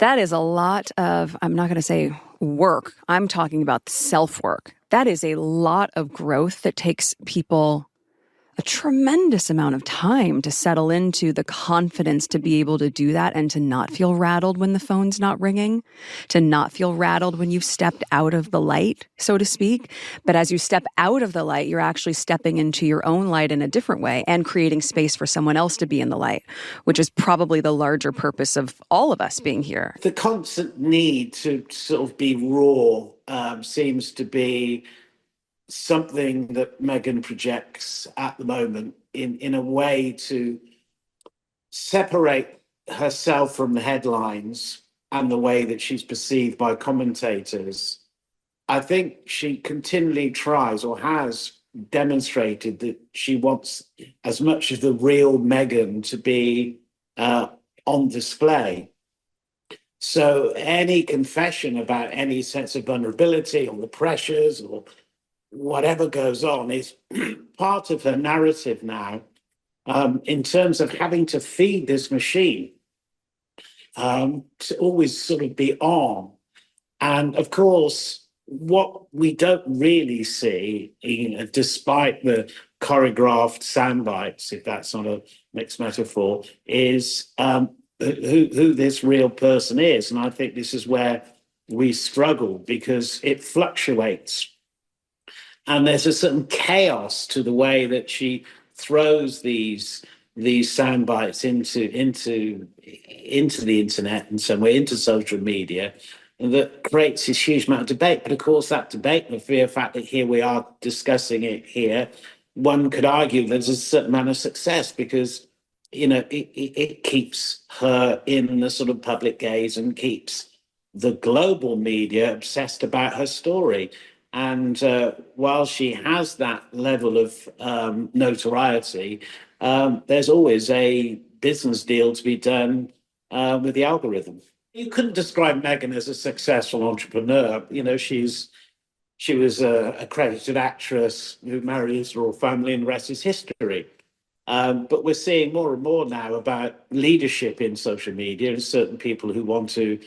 That is a lot of, I'm not going to say work, I'm talking about self-work. That is a lot of growth that takes people a tremendous amount of time to settle into the confidence to be able to do that and to not feel rattled when the phone's not ringing, to not feel rattled when you've stepped out of the light, so to speak. But as you step out of the light, you're actually stepping into your own light in a different way and creating space for someone else to be in the light, which is probably the larger purpose of all of us being here. The constant need to sort of be raw seems to be something that Meghan projects at the moment in a way to separate herself from the headlines and the way that she's perceived by commentators. I think she continually tries or has demonstrated that she wants as much of the real Meghan to be on display. So any confession about any sense of vulnerability or the pressures or whatever goes on is part of her narrative now, in terms of having to feed this machine, to always sort of be on. And of course, what we don't really see, despite the choreographed sound bites, if that's not a mixed metaphor, is who this real person is. And I think this is where we struggle, because it fluctuates. And there's a certain chaos to the way that she throws these sound bites into the internet, and some way into social media, and that creates this huge amount of debate. But of course, that debate, the mere fact that here we are discussing it here, one could argue there's a certain amount of success, because it keeps her in the sort of public gaze and keeps the global media obsessed about her story. And while she has that level of notoriety, there's always a business deal to be done with the algorithm. You couldn't describe Meghan as a successful entrepreneur. She was a accredited actress who married his royal family, and the rest is history. But we're seeing more and more now about leadership in social media and certain people who want to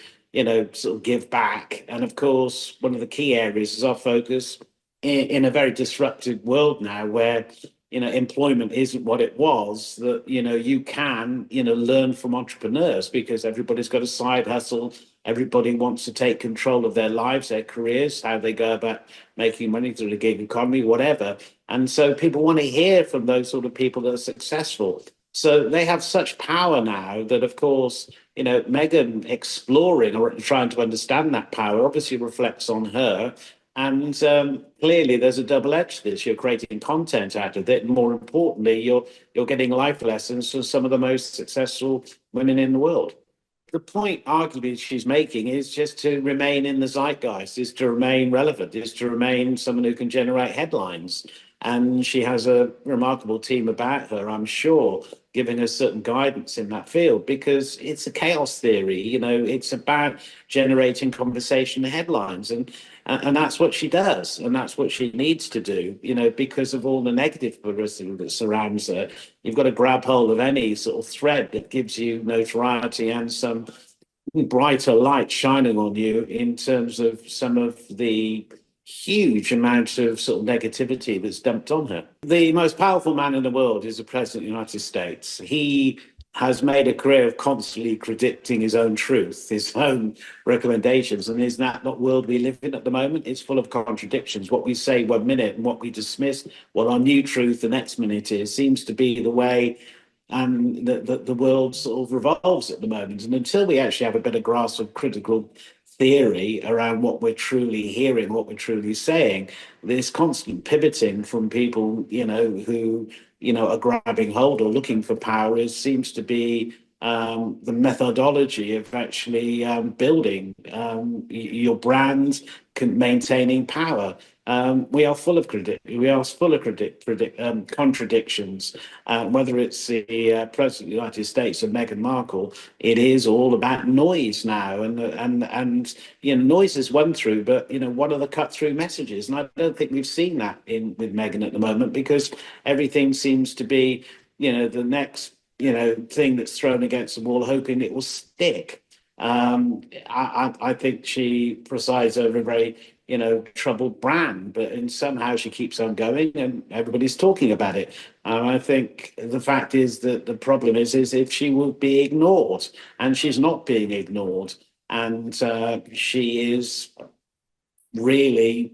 sort of give back. And of course, one of the key areas is our focus in a very disrupted world now, where, employment isn't what it was, that, you can, learn from entrepreneurs, because everybody's got a side hustle. Everybody wants to take control of their lives, their careers, how they go about making money through the gig economy, whatever. And so people want to hear from those sort of people that are successful. So they have such power now that, of course, Meghan exploring or trying to understand that power obviously reflects on her. And clearly, there's a double edge to this. You're creating content out of it, and more importantly, you're getting life lessons from some of the most successful women in the world. The point, arguably, she's making is just to remain in the zeitgeist, is to remain relevant, is to remain someone who can generate headlines. And she has a remarkable team about her, I'm sure, giving her certain guidance in that field, because it's a chaos theory. It's about generating conversation and headlines. And that's what she does. And that's what she needs to do, because of all the negative publicity that surrounds her. You've got to grab hold of any sort of thread that gives you notoriety and some brighter light shining on you in terms of some of the huge amount of sort of negativity that's dumped on her. The most powerful man in the world is the President of the United States. He has made a career of constantly predicting his own truth, his own recommendations. And is that not world we live in at the moment? It's full of contradictions. What we say 1 minute and what we dismiss, well, our new truth the next minute seems to be the way the world sort of revolves at the moment. And until we actually have a better grasp of critical theory around what we're truly hearing, what we're truly saying, this constant pivoting from people, who, are grabbing hold or looking for power seems to be the methodology of actually building your brand, maintaining power. We are full of contradictions. Whether it's the President of the United States or Meghan Markle, it is all about noise now, and noise is one through, but what are the cut through messages? And I don't think we've seen that with Meghan at the moment, because everything seems to be the next thing that's thrown against the wall, hoping it will stick. I think she presides over a very, troubled brand, but and somehow she keeps on going, and everybody's talking about it. I think the fact is that the problem is if she will be ignored, and she's not being ignored, and she is really,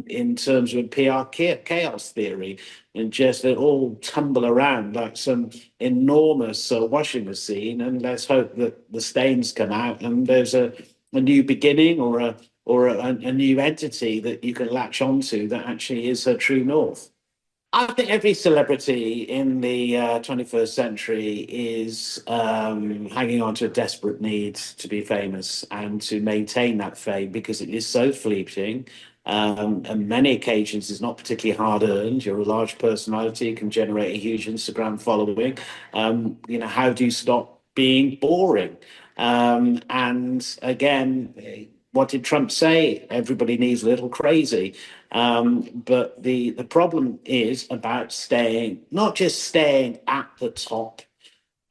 in terms of PR chaos theory, and just it all tumble around like some enormous washing machine. And let's hope that the stains come out and there's a new beginning, or a new entity that you can latch onto that actually is her true north. I think every celebrity in the 21st century is hanging on to a desperate need to be famous and to maintain that fame because it is so fleeting. And many occasions is not particularly hard earned. You're a large personality, can generate a huge Instagram following. How do you stop being boring? And again, what did Trump say? Everybody needs a little crazy. But the problem is about staying, not just staying at the top,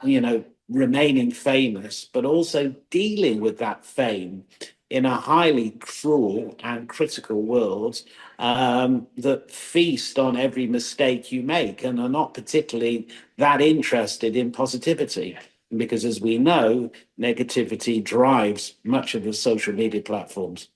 remaining famous, but also dealing with that fame in a highly cruel and critical world, that feast on every mistake you make and are not particularly that interested in positivity. Because as we know, negativity drives much of the social media platforms.